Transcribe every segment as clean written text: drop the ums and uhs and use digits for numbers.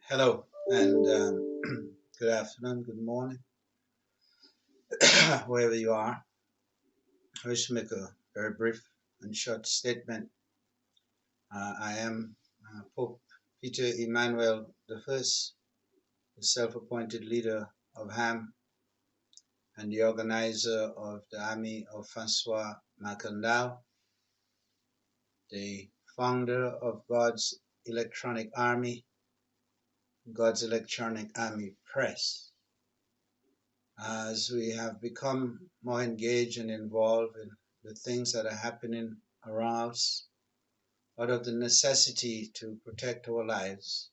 Hello and good afternoon, good morning, wherever you are. I wish to make a very brief and short statement. I am Pope Peter Emmanuel I, the self-appointed leader of HAM and the organizer of the Army of Francois Macandal, the founder of God's Electronic Army Press. As we have become more engaged and involved in the things that are happening around us, out of the necessity to protect our lives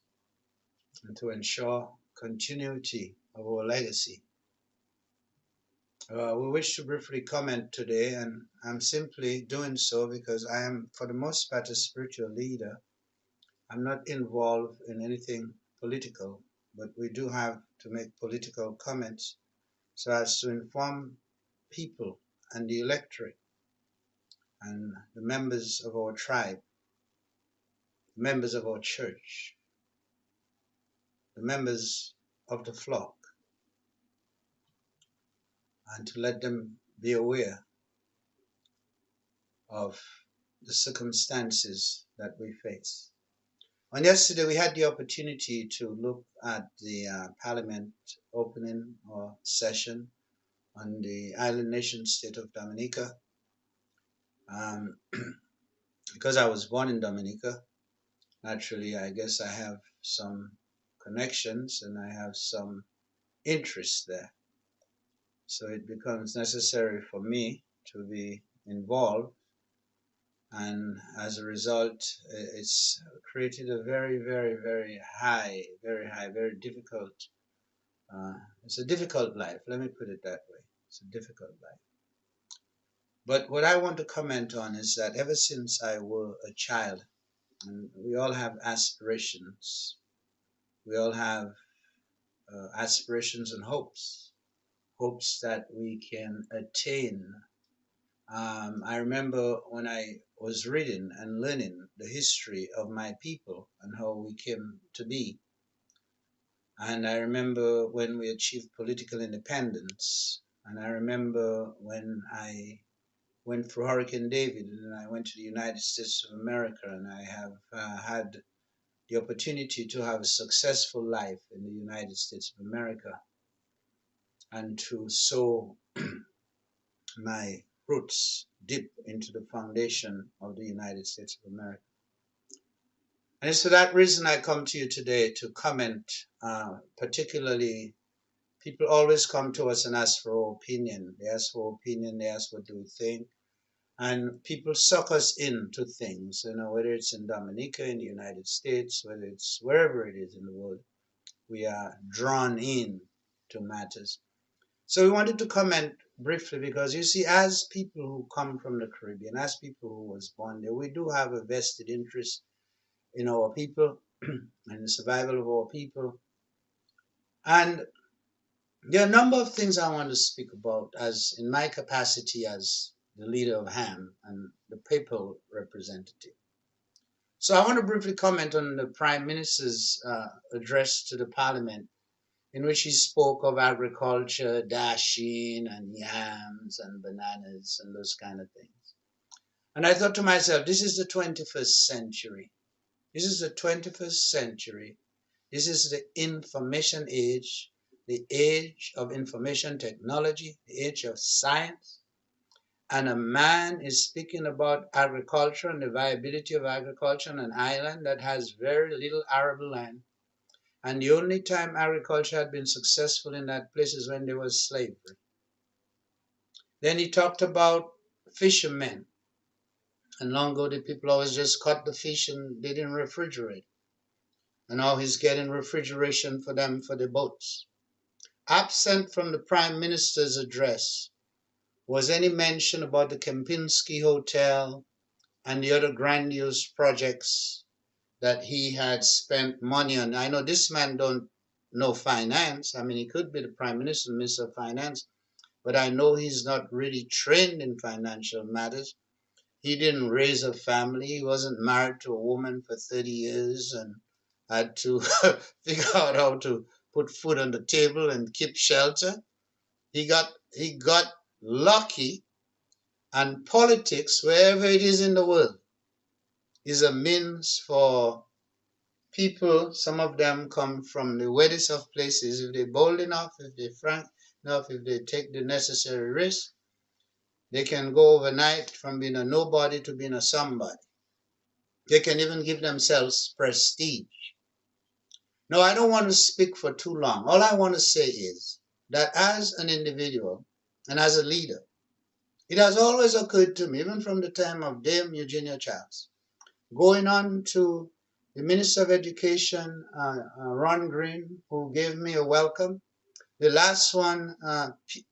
and to ensure continuity of our legacy. We wish to briefly comment today, and I'm simply doing so because I am, for the most part, a spiritual leader. I'm not involved in anything political, but we do have to make political comments so as to inform people and the electorate and the members of our tribe, the members of our church, the members of the flock, and to let them be aware of the circumstances that we face. On yesterday, we had the opportunity to look at the Parliament opening or session on the island nation state of Dominica. Because I was born in Dominica, naturally, I guess I have some connections and I have some interest there. So it becomes necessary for me to be involved, and as a result, it's created a very, very, very difficult. It's a difficult life. Let me put it that way. It's a difficult life. But what I want to comment on is that ever since I was a child, and we all have aspirations, we all have aspirations and hopes that we can attain. I remember when I was reading and learning the history of my people and how we came to be. And I remember when we achieved political independence. And I remember when I went through Hurricane David and I went to the United States of America, and I have had the opportunity to have a successful life in the United States of America and to sow my roots deep into the foundation of the United States of America. And it's for that reason I come to you today to comment, particularly people always come to us and ask for our opinion. They ask for opinion, they ask what do we think. And people suck us into things, whether it's in Dominica, in the United States, whether it's wherever it is in the world, we are drawn in to matters. So we wanted to comment briefly because you see, as people who come from the Caribbean, as people who was born there, we do have a vested interest in our people and the survival of our people. And there are a number of things I want to speak about as in my capacity as the leader of HAM and the papal representative. So I want to briefly comment on the Prime Minister's address to the Parliament, in which he spoke of agriculture, dashing, and yams, and bananas, and those kind of things. And I thought to myself, this is the 21st century. This is the 21st century. This is the information age, the age of information technology, the age of science. And a man is speaking about agriculture and the viability of agriculture on an island that has very little arable land. And the only time agriculture had been successful in that place is when there was slavery. Then he talked about fishermen. And long ago, the people always just caught the fish and they didn't refrigerate. And now he's getting refrigeration for them for the boats. Absent from the Prime Minister's address was any mention about the Kempinski Hotel and the other grandiose projects that he had spent money on. I know this man don't know finance. I mean, he could be the Prime Minister, Minister of Finance, but I know he's not really trained in financial matters. He didn't raise a family. He wasn't married to a woman for 30 years had to figure out how to put food on the table and keep shelter. He got lucky, and politics, wherever it is in the world, is a means for people. Some of them come from the weirdest of places. If they're bold enough, if they're frank enough, if they take the necessary risk, they can go overnight from being a nobody to being a somebody. They can even give themselves prestige. No, I don't want to speak for too long. All I want to say is that as an individual and as a leader, it has always occurred to me, even from the time of Dame Eugenia Charles, going on to the Minister of Education, Ron Green, who gave me a welcome. The last one,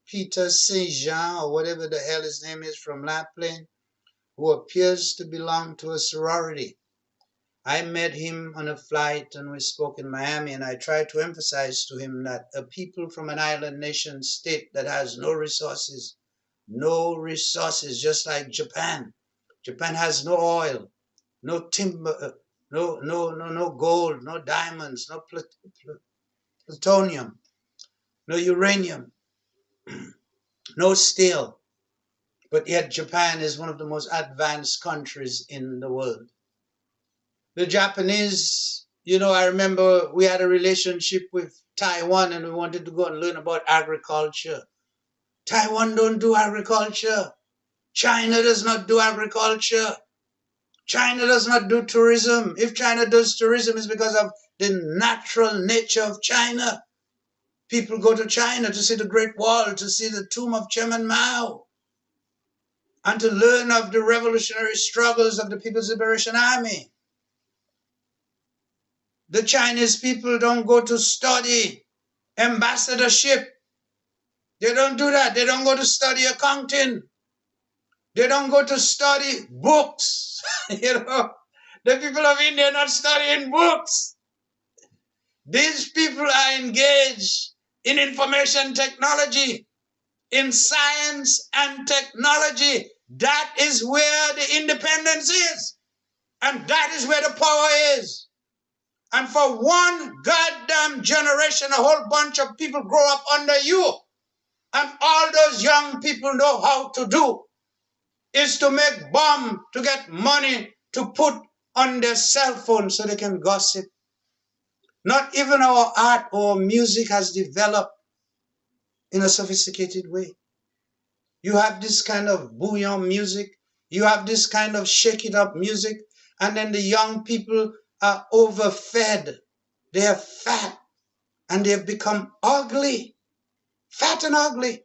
Peter Saint Jean, or whatever the hell his name is, from La Plaine, who appears to belong to a sorority. I met him on a flight and we spoke in Miami, and I tried to emphasize to him that a people from an island nation state that has no resources, just like Japan. Japan has no oil, no timber, no gold, no diamonds, no plutonium, no uranium, no steel. But yet Japan is one of the most advanced countries in the world. The Japanese, I remember we had a relationship with Taiwan and we wanted to go and learn about agriculture. Taiwan don't do agriculture. China does not do agriculture. China does not do tourism. If China does tourism, it's because of the natural nature of China. People go to China to see the Great Wall, to see the tomb of Chairman Mao, and to learn of the revolutionary struggles of the People's Liberation Army. The Chinese people don't go to study ambassadorship. They don't do that. They don't go to study accounting. They don't go to study books. The people of India are not studying books. These people are engaged in information technology, in science and technology. That is where the independence is. And that is where the power is. And for one goddamn generation, a whole bunch of people grow up under you. And all those young people know how to do is to make bomb, to get money, to put on their cell phone so they can gossip. Not even our art or music has developed in a sophisticated way. You have this kind of bouillon music. You have this kind of shake it up music. And then the young people are overfed. They are fat and they have become ugly, fat and ugly.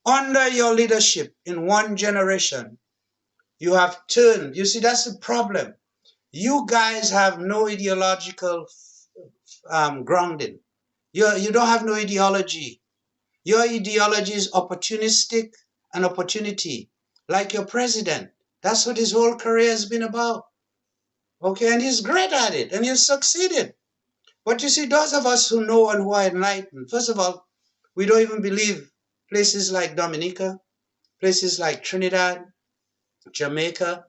Under your leadership in one generation, you have turned. You see, that's the problem. You guys have no ideological grounding. You don't have no ideology. Your ideology is opportunistic and opportunity, like your president. That's what his whole career has been about. Okay, and he's great at it, and he's succeeded. But you see, those of us who know and who are enlightened, first of all, we don't even believe places like Dominica, places like Trinidad, Jamaica,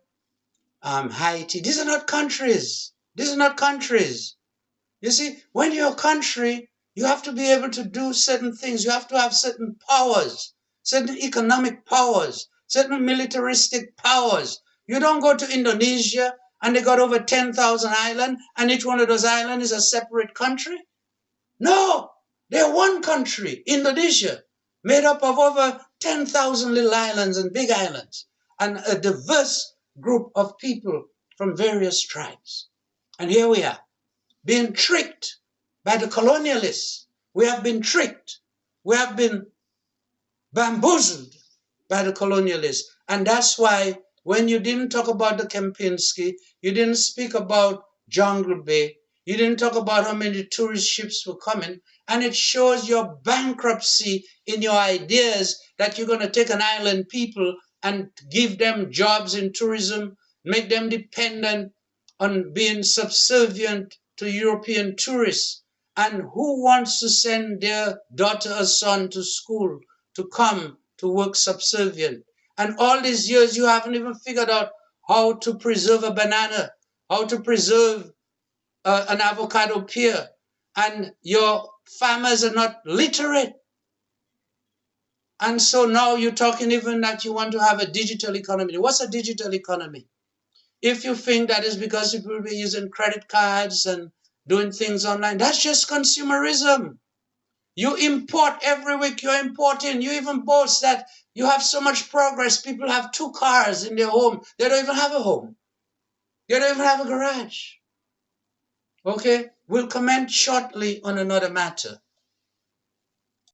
Haiti. These are not countries. These are not countries. You see, when you're a country, you have to be able to do certain things. You have to have certain powers, certain economic powers, certain militaristic powers. You don't go to Indonesia and they got over 10,000 islands and each one of those islands is a separate country. No, they're one country, Indonesia, made up of over 10,000 little islands and big islands and a diverse group of people from various tribes. And here we are, being tricked by the colonialists. We have been tricked. We have been bamboozled by the colonialists. And that's why when you didn't talk about the Kempinski, you didn't speak about Jungle Bay, you didn't talk about how many tourist ships were coming, and it shows your bankruptcy in your ideas that you're going to take an island people and give them jobs in tourism, make them dependent on being subservient to European tourists. And who wants to send their daughter or son to school to come to work subservient? And all these years you haven't even figured out how to preserve a banana, how to preserve an avocado pear, and your farmers are not literate. And so now you're talking even that you want to have a digital economy. What's a digital economy? If you think that is because people will be using credit cards and doing things online, that's just consumerism. You import every week, you're importing. You even boast that you have so much progress. People have 2 cars in their home. They don't even have a home. They don't even have a garage. Okay? We'll comment shortly on another matter.